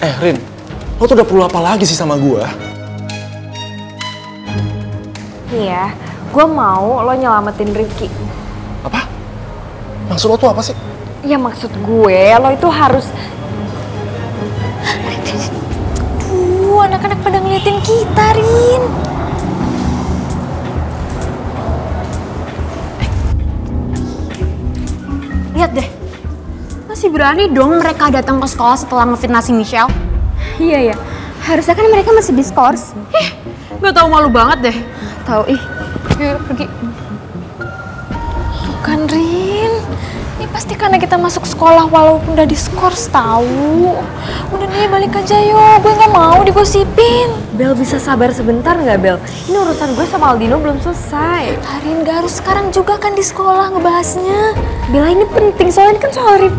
Rin, lo tuh udah perlu apa lagi sih sama gue? Iya, gue mau lo nyelamatin Rifki. Apa? Maksud lo tuh apa sih? Ya maksud gue, lo itu harus... anak-anak pada ngeliatin kita, Rin. Lihat deh. Masih berani dong mereka datang ke sekolah setelah ngefitnah si Michelle? Iya ya, harusnya kan mereka masih diskors. Gak tau, malu banget deh. Tahu yuk pergi. Bukan, Rin. Ini pasti karena kita masuk sekolah walaupun udah diskors tahu. Udah nih balik aja yuk, gue nggak mau digosipin. Bel bisa sabar sebentar nggak Bel? Ini urusan gue sama Aldino belum selesai. Rin gak harus sekarang juga kan di sekolah ngebahasnya. Bella ini penting soalnya ini kan soal Rif.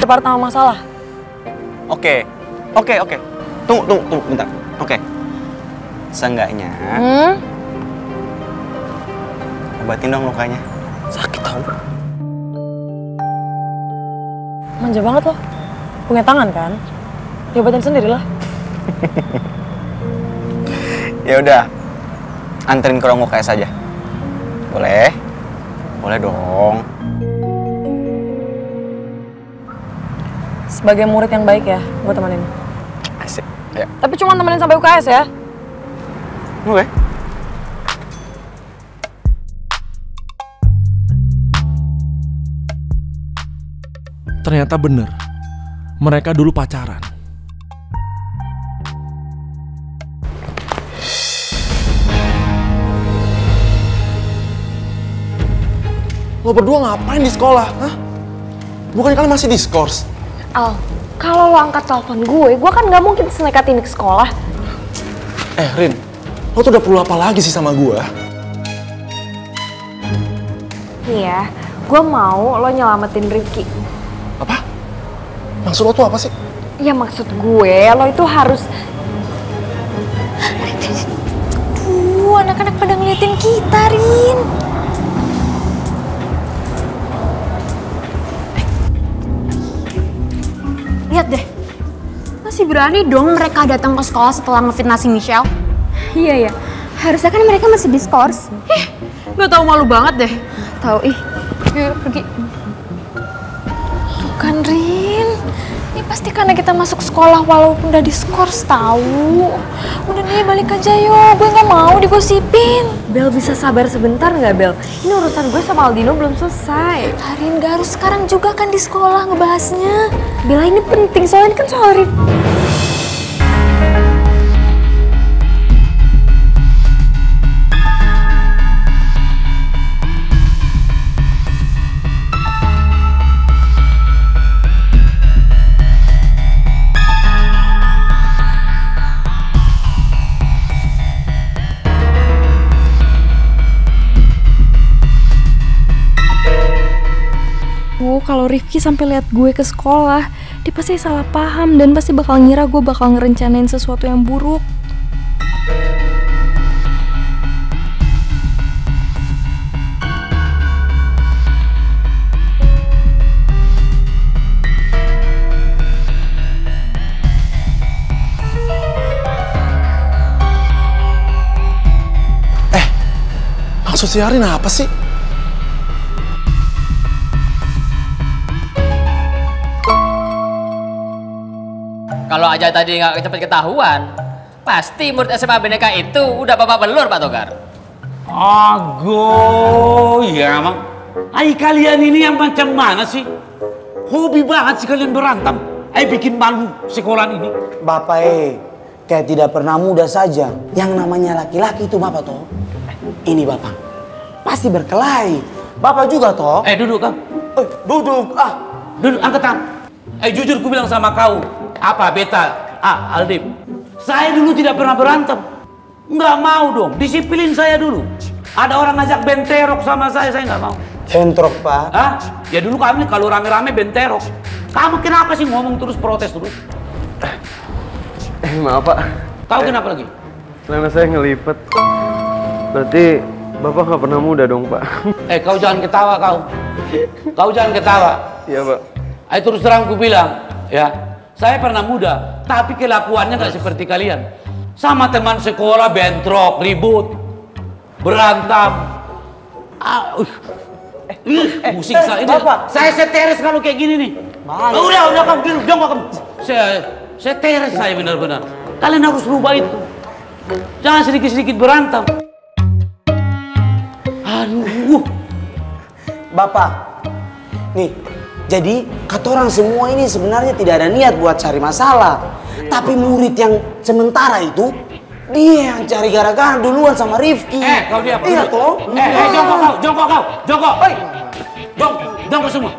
Pertama masalah. Oke. Tunggu bentar. Oke. Seenggaknya obatin dong lukanya. Sakit tau. Manja banget loh. Punya tangan kan? Diobatin sendiri lah. Ya udah. Anterin ke ruang UKS aja. Boleh? Boleh dong. Sebagai murid yang baik ya, gue temenin. Asik. Ya. Tapi cuma temenin sampai UKS ya. Oke. Ternyata bener, mereka dulu pacaran. Lo berdua ngapain di sekolah? Hah? Bukannya kalian masih diskors? Al, kalau lo angkat telepon gue kan nggak mungkin senekat ini ke sekolah. Rin, lo tuh udah perlu apa lagi sih sama gue? Iya, gue mau lo nyelamatin Rifki. Apa? Maksud lo tuh apa sih? Ya maksud gue, lo itu harus... anak-anak pada ngeliatin kita, Rin. Lihat deh, masih berani dong mereka datang ke sekolah setelah ngefitnah si Michelle? Iya ya, harusnya kan mereka masih diskors. Gak tau, malu banget deh. Tahu yuk pergi. Bukan, Rin. Ini pasti karena kita masuk sekolah walaupun udah diskors tahu. Udah nih balik aja yuk, gue nggak mau digosipin. Bel bisa sabar sebentar nggak Bel? Ini urusan gue sama Aldino belum selesai. Rin gak harus sekarang juga kan di sekolah ngebahasnya. Bella ini penting soalnya ini kan soal Rif. Kalau Rifki sampai lihat gue ke sekolah, dia pasti salah paham dan pasti bakal ngira gue bakal ngerencanain sesuatu yang buruk. Maksud si Arin apa sih? Kalau aja tadi nggak cepet ketahuan, pasti murid SMA BNK itu udah babak belur Pak Togar. Ago, ya emang. Ay, kalian ini yang macam mana sih? Hobi banget sih kalian berantem. Ay, bikin malu sekolah ini. Bapak kayak tidak pernah muda saja. Yang namanya laki-laki itu Bapak toh. Ini Bapak, pasti berkelahi. Bapak juga toh. Duduk kau. Duduk. Duduk, angkat tangan. Jujur ku bilang sama kau. Apa beta? Aldip. Saya dulu tidak pernah berantem. Nggak mau dong, disiplin saya dulu. Ada orang ngajak benterok sama saya nggak mau. Bentrok Pak? Ya dulu kami kalau rame-rame benterok. Kamu kenapa sih ngomong terus protes terus? Maaf Pak, Kau kenapa lagi? celana saya ngelipet. Berarti Bapak nggak pernah muda dong Pak? Kau jangan ketawa kau. Kau jangan ketawa. Iya Pak. Terus terang ku bilang, ya, saya pernah muda, tapi kelakuannya nggak seperti kalian. Sama teman sekolah bentrok, ribut, berantem. Pusing saya ini. Saya seteres kalau kayak gini nih. Udah kamu dulu, jongkok kamu. Saya teres saya benar-benar. Kalian harus rubah itu. Jangan sedikit-sedikit berantem. Aduh. Bapak, nih, jadi kata orang semua ini sebenarnya tidak ada niat buat cari masalah. Tapi murid yang sementara itu, dia yang cari gara-gara duluan sama Rifki. Kau diam. Iya toh? Jongkok kau. Jongkok semua.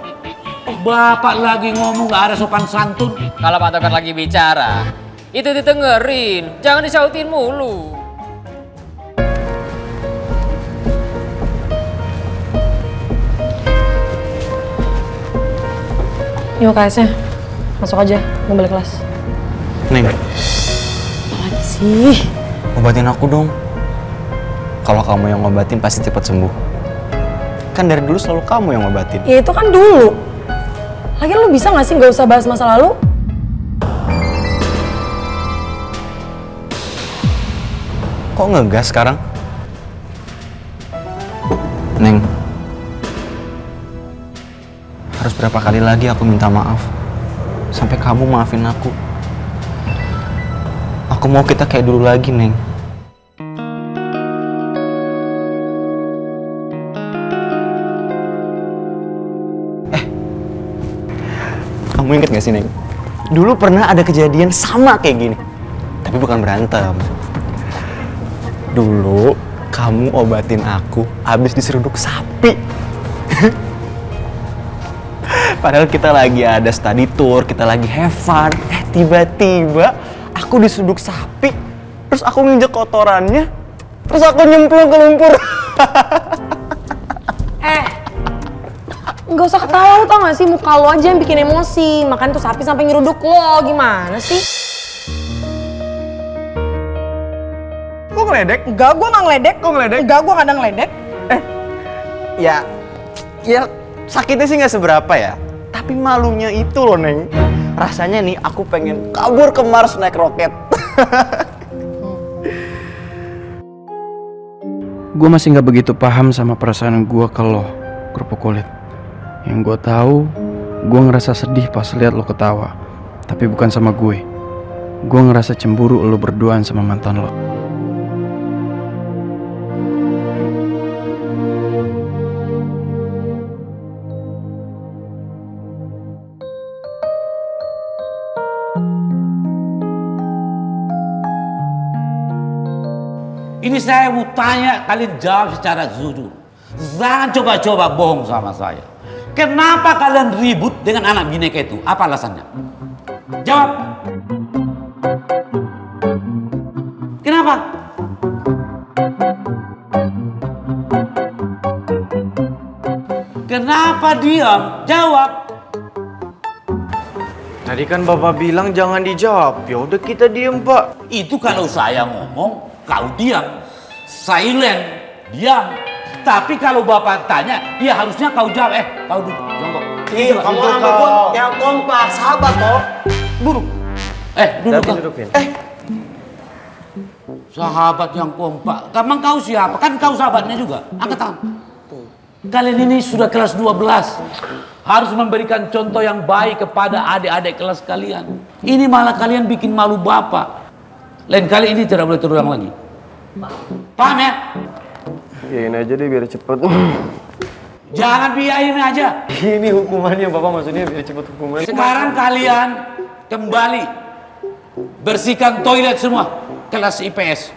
Bapak lagi ngomong gak ada sopan santun. Kalau Pak Togar lagi bicara, itu didengerin, jangan disautin mulu. Yuk KS-nya, masuk aja, mau balik kelas. Neng, Apa lagi sih? obatin aku dong. Kalau kamu yang ngobatin pasti cepat sembuh. Kan dari dulu selalu kamu yang ngobatin. Ya itu kan dulu. Lagian lu bisa gak sih gak usah bahas masa lalu? Kok ngegas sekarang? Neng, harus berapa kali lagi aku minta maaf sampai kamu maafin aku. Aku mau kita kayak dulu lagi, Neng. Kamu inget gak sih, Neng? Dulu pernah ada kejadian sama kayak gini. Tapi bukan berantem. Dulu kamu obatin aku abis diseruduk sapi. Padahal kita lagi ada study tour, kita lagi have fun. Tiba-tiba aku diseruduk sapi. Terus aku nginjek kotorannya. Terus aku nyemplung ke lumpur. Nggak usah ketawa, lu tau gak sih? Muka lo aja yang bikin emosi. Makanya tuh sapi sampai nyeruduk lo. Gimana sih? Kok ngeledek? Enggak, gue gak ngeledek. Kok ngeledek? Enggak, gue kadang ngeledek. Ya sakitnya sih nggak seberapa ya. Tapi malunya itu loh, Neng. Rasanya nih aku pengen kabur ke Mars naik roket. Gue masih nggak begitu paham sama perasaan gue ke lo, kerupuk kulit. Yang gue tahu, gue ngerasa sedih pas lihat lo ketawa. Tapi bukan sama gue. Gue ngerasa cemburu lo berduaan sama mantan lo. Ini saya mau tanya, kalian jawab secara jujur. Jangan coba-coba bohong sama saya. Kenapa kalian ribut dengan anak bineka itu? Apa alasannya? Jawab. Kenapa? Kenapa diam? Jawab. Tadi kan Bapak bilang jangan dijawab. Ya udah kita diem, Pak. Itu kalau saya ngomong, kau diam. Silent, diam. Tapi kalau Bapak tanya, ya harusnya kau jawab. Kau duduk, jongkok. Iya, kamu orang berdua yang kompak, sahabat toh. Duduk. Duduk. Dudukin. Sahabat yang kompak. Emang kau siapa? Kan kau sahabatnya juga. Angkat tangan. Kalian ini sudah kelas 12. Harus memberikan contoh yang baik kepada adik-adik kelas kalian. Ini malah kalian bikin malu Bapak. Lain kali ini tidak boleh terulang lagi. Paham ya? Yain aja deh biar cepet. Jangan biayain aja. Ini hukumannya Bapak, maksudnya biar cepet hukumannya. Sekarang kalian kembali bersihkan toilet semua kelas IPS.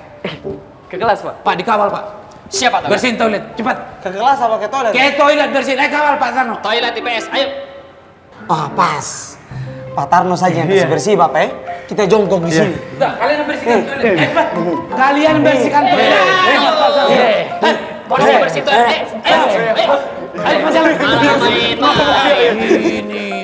Ke kelas, Pak. Pak dikawal, Pak. Siapa Togar? Bersihin toilet, cepat. Ke kelas apa ke toilet? Ke toilet bersihin. Kawal Pak Tarno. Toilet IPS, ayo. Pas. Pak Tarno saja yang kasih bersih, Bapak ya. Kita jongkok di sini. Udah, kalian bersihkan toilet. Cepat. Kalian bersihkan toilet. Bersih toilet. Ayo. Ayo, jalan. Main. Ini